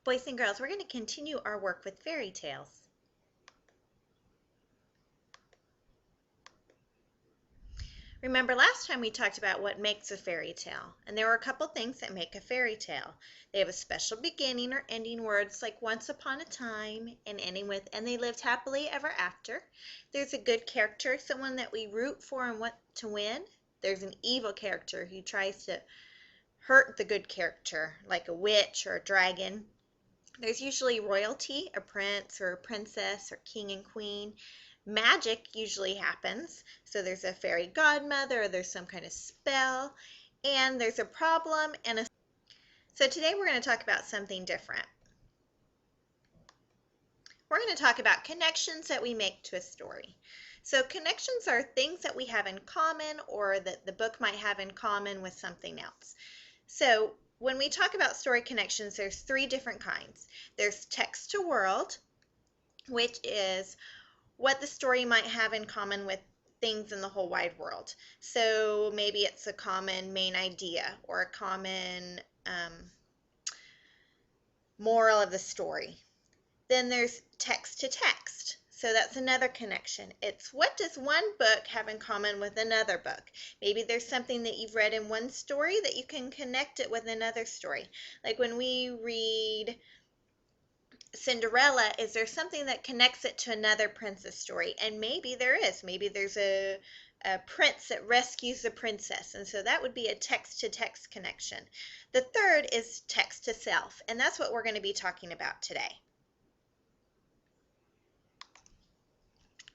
Boys and girls, we're going to continue our work with fairy tales. Remember last time we talked about what makes a fairy tale, and there were a couple things that make a fairy tale. They have a special beginning or ending words like once upon a time and ending with and they lived happily ever after. There's a good character, someone that we root for and want to win. There's an evil character who tries to hurt the good character, like a witch or a dragon. There's usually royalty, a prince or a princess or king and queen. Magic usually happens, so there's a fairy godmother, or there's some kind of spell, and there's a problem and a... So today we're going to talk about something different. We're going to talk about connections that we make to a story. So connections are things that we have in common or that the book might have in common with something else. So when we talk about story connections, there's three different kinds. There's text to world, which is what the story might have in common with things in the whole wide world. So maybe it's a common main idea or a common moral of the story. Then there's text to text. So that's another connection. It's what does one book have in common with another book? Maybe there's something that you've read in one story that you can connect it with another story. Like when we read Cinderella, is there something that connects it to another princess story? And maybe there is. Maybe there's a prince that rescues the princess. And so that would be a text-to-text connection. The third is text to self. And that's what we're going to be talking about today.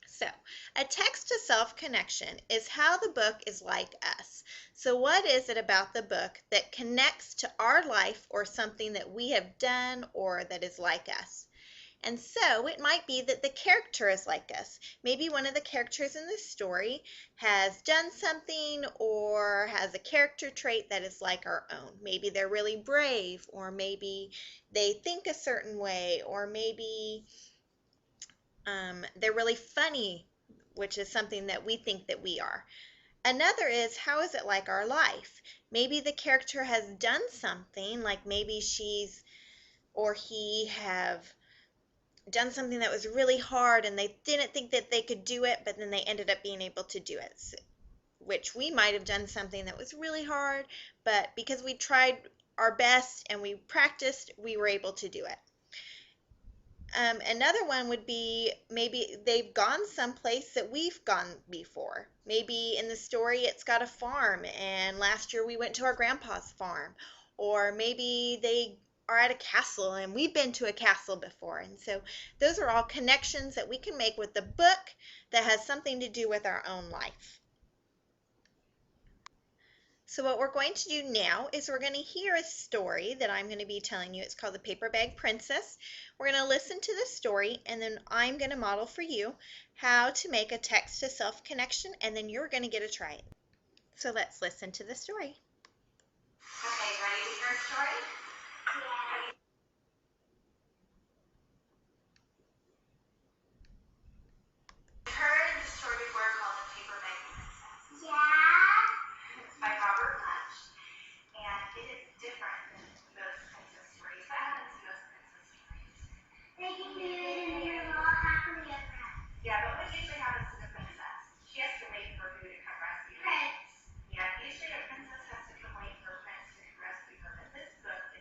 So, a text-to-self connection is how the book is like us. So what is it about the book that connects to our life or something that we have done or that is like us? And so it might be that the character is like us. Maybe one of the characters in the story has done something or has a character trait that is like our own. Maybe they're really brave, or maybe they think a certain way, or maybe they're really funny, which is something that we think that we are. Another is, how is it like our life? Maybe the character has done something, like maybe she's or he have done something that was really hard and they didn't think that they could do it, but then they ended up being able to do it. Which we might have done something that was really hard, but because we tried our best and we practiced, we were able to do it. Another one would be maybe they've gone someplace that we've gone before. Maybe in the story it's got a farm and last year we went to our grandpa's farm. Or maybe they are at a castle and we've been to a castle before. And so those are all connections that we can make with the book that has something to do with our own life. So what we're going to do now is we're going to hear a story that I'm going to be telling you. It's called The Paper Bag Princess. We're going to listen to the story, and then I'm going to model for you how to make a text-to-self connection, and then you're going to get to try it. So let's listen to the story. Okay, ready to hear a story? Yeah. Heard the story before called The Paper Bag Princess? Yeah. It's by Robert Munch. And it is different than most princess stories. What happens in most princess stories? They get married and they're all happily ever after. Yeah, but what usually happens to the princess? She has to wait for who to come rescue her. Prince. Yeah, usually a princess has to come wait for a prince to come rescue her. But this book is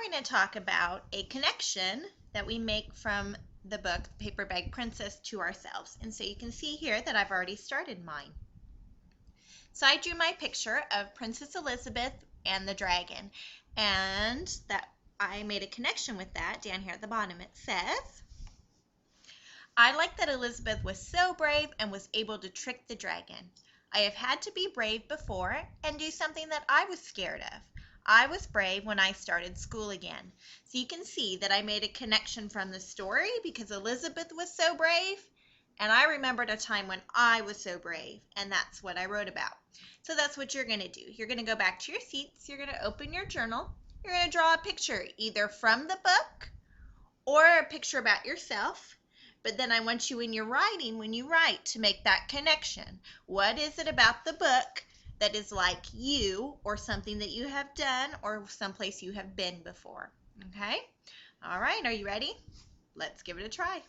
we're going to talk about a connection that we make from the book Paper Bag Princess to ourselves. And so you can see here that I've already started mine. So I drew my picture of Princess Elizabeth and the dragon, and that I made a connection with that down here at the bottom. It says, I like that Elizabeth was so brave and was able to trick the dragon. I have had to be brave before and do something that I was scared of. I was brave when I started school again. So you can see that I made a connection from the story because Elizabeth was so brave, and I remembered a time when I was so brave, and that's what I wrote about. So that's what you're going to do. You're going to go back to your seats. You're going to open your journal. You're going to draw a picture either from the book or a picture about yourself. But then I want you in your writing, when you write, to make that connection. What is it about the book that is like you, or something that you have done, or someplace you have been before? Okay? All right, are you ready? Let's give it a try.